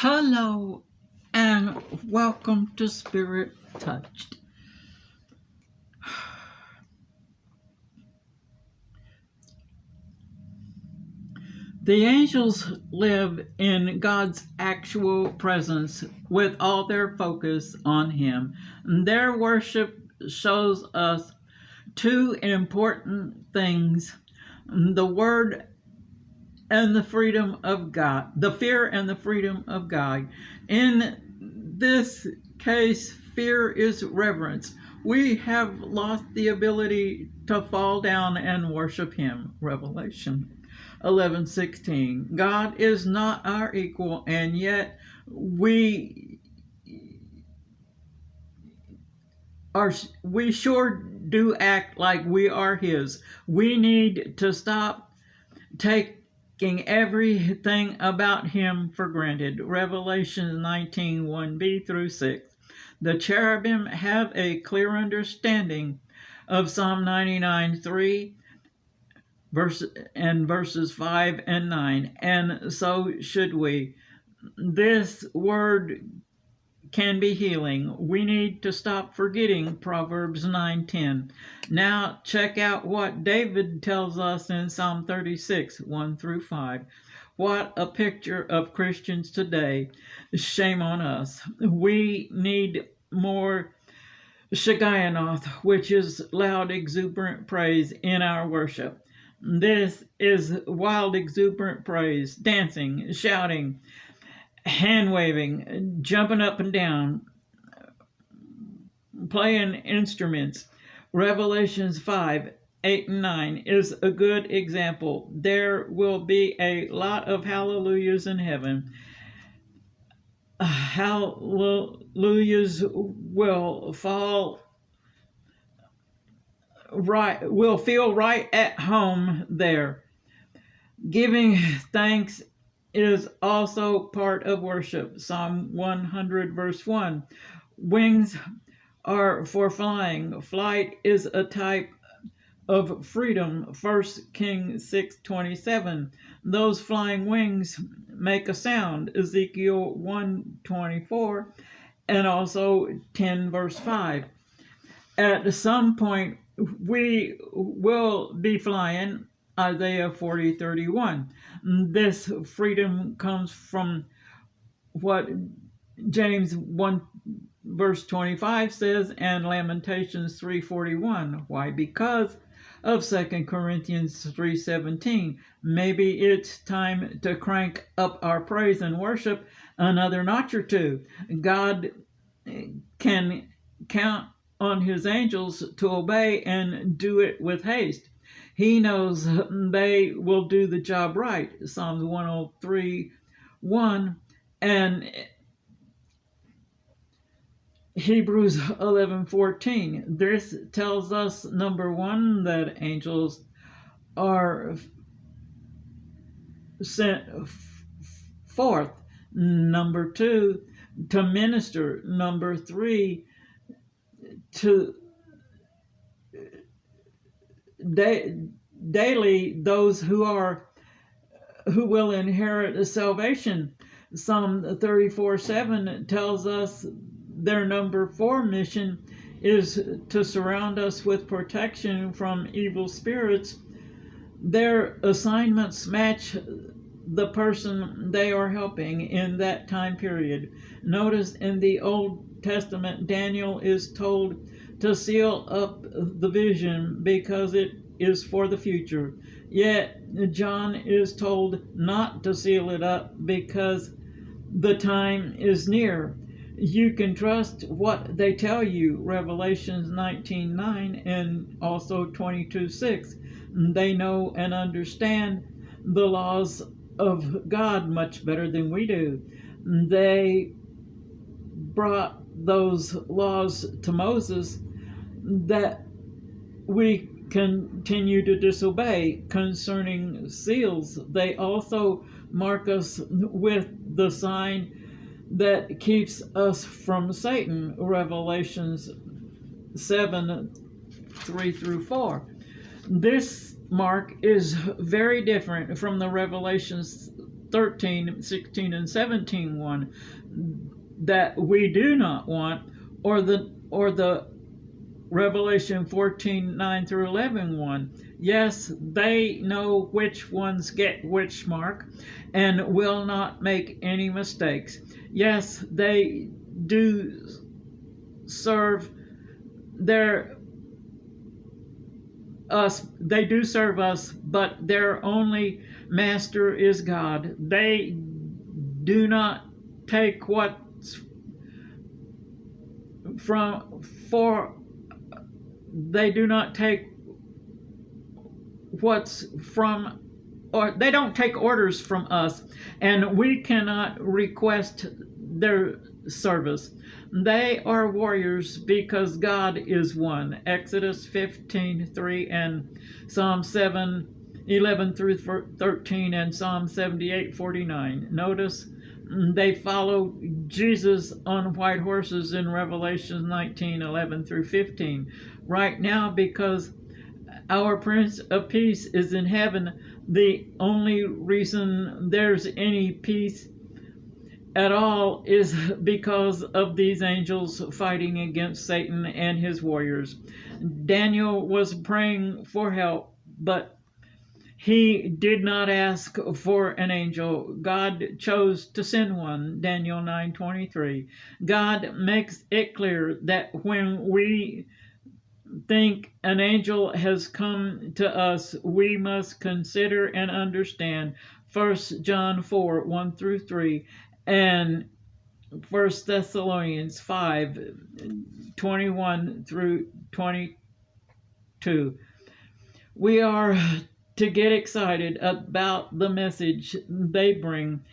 Hello and welcome to Spirit Touched. The angels live in God's actual presence with all their focus on Him. Their worship shows us two important things: the Word and the freedom of God, the fear and the freedom of God. In this case, fear is reverence. We have lost the ability to fall down and worship Him. Revelation 11:16. God is not our equal, and yet we sure do act like we are His. We need to stop taking everything about Him for granted. Revelation 19:1b through 6. The cherubim have a clear understanding of Psalm 99:3 verses 5 and 9, and so should we. This word can be healing. We need to stop forgetting Proverbs 9:10. Now check out what David tells us in Psalm 36, 1 through 5. What a picture of Christians today. Shame on us. We need more Shagayanoth, which is loud, exuberant praise in our worship. This is wild, exuberant praise, dancing, shouting, hand waving, jumping up and down, playing instruments. Revelations 5, 8, and 9 is a good example. There will be a lot of hallelujahs in heaven. Hallelujahs will feel right at home there. Giving thanks is also part of worship. Psalm 100 verse 1. Wings are for flying. Flight is a type of freedom. 1 Kings 6:27. Those flying wings make a sound. Ezekiel 1:24 and also 10 verse 5. At some point we will be flying. Isaiah 40:31. This freedom comes from what James 1 verse 25 says and Lamentations 3:41. Why? Because of 2 Corinthians 3:17. Maybe it's time to crank up our praise and worship another notch or two. God can count on His angels to obey and do it with haste. He knows they will do the job right. Psalms 103:1 and Hebrews 11:14. This tells us, number one, that angels are sent forth. Number two, to minister. Number three, to daily those who will inherit salvation. Psalm 34:7 tells us their number 4 mission is to surround us with protection from evil spirits. Their assignments match the person they are helping in that time period. Notice in the Old Testament, Daniel is told to seal up the vision because it is for the future. Yet John is told not to seal it up because the time is near. You can trust what they tell you. Revelations 19:9 and also 22:6. They know and understand the laws of God much better than we do. They brought those laws to Moses that we continue to disobey. Concerning seals, they also mark us with the sign that keeps us from Satan. Revelations 7:3 through 4. This mark is very different from the Revelations 13, 16, and 17 one that we do not want, or the Revelation 14, 9 through 11 one. Yes, they know which ones get which mark and will not make any mistakes. Yes, they do serve their us, they do serve us, but their only master is God. They do not take what's from for they do not take what's from, or they don't take orders from us, and we cannot request their service. They are warriors because God is one. Exodus 15:3 and Psalm 7:11 through 13 and Psalm 78:49. Notice they follow Jesus on white horses in Revelation 19:11 through 15. Right now, because our Prince of Peace is in heaven, the only reason there's any peace at all is because of these angels fighting against Satan and his warriors. Daniel was praying for help, but he did not ask for an angel. God chose to send one. Daniel 9:23. God makes it clear that when we think an angel has come to us, we must consider and understand 1 John 4, 1 through 3, and 1 Thessalonians 5, 21 through 22. We are to get excited about the message they bring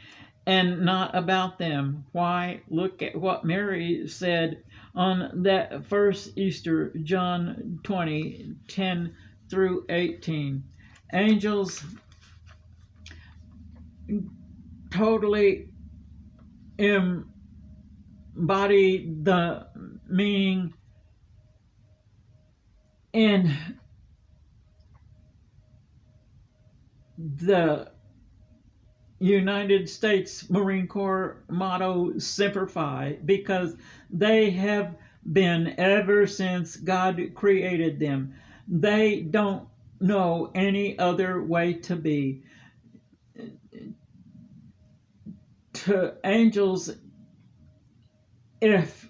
and not about them. Why? Look at what Mary said on that first Easter, John 20, 10 through 18. Angels totally embody the meaning in the United States Marine Corps motto, Semper Fi, because they have been ever since God created them. They don't know any other way to be. To angels, if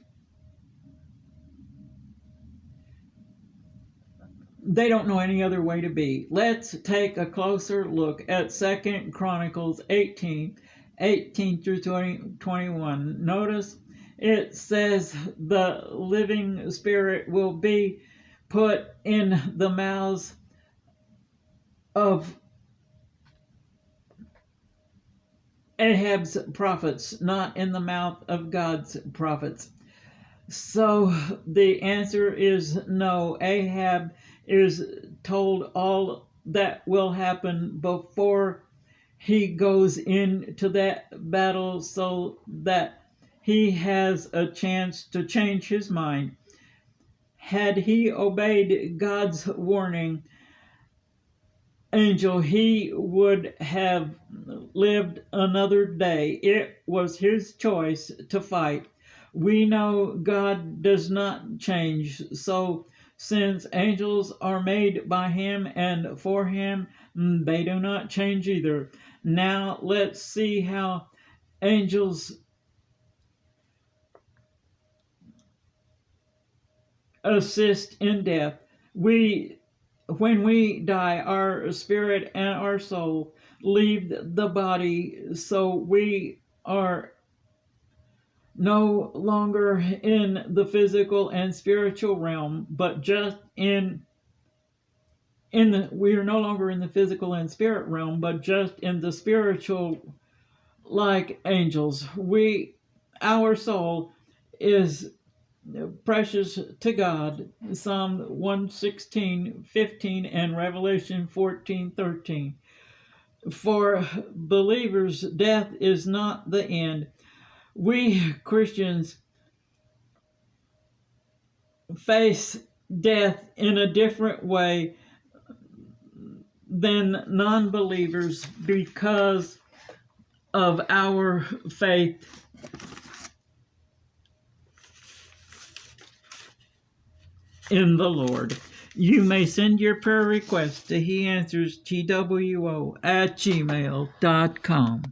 they don't know any other way to be. Let's take a closer look at 2 Chronicles 18, 18 through 21. Notice it says the living spirit will be put in the mouths of Ahab's prophets, not in the mouth of God's prophets. So the answer is no. Ahab is told all that will happen before he goes into that battle so that he has a chance to change his mind. Had he obeyed God's warning angel, he would have lived another day. It was his choice to fight. We know God does not change, so since angels are made by him and for him, they do not change either. Now let's see how angels assist in death. When we die, our spirit and our soul leave the body, so we are no longer in the physical and spiritual realm, but just we are no longer in the physical and spirit realm, but just in the spiritual, like angels. Our soul is precious to God. Psalm 116:15 and Revelation 14:13. For believers, death is not the end. We Christians face death in a different way than non-believers because of our faith in the Lord. You may send your prayer request to heanswerstwo@gmail.com.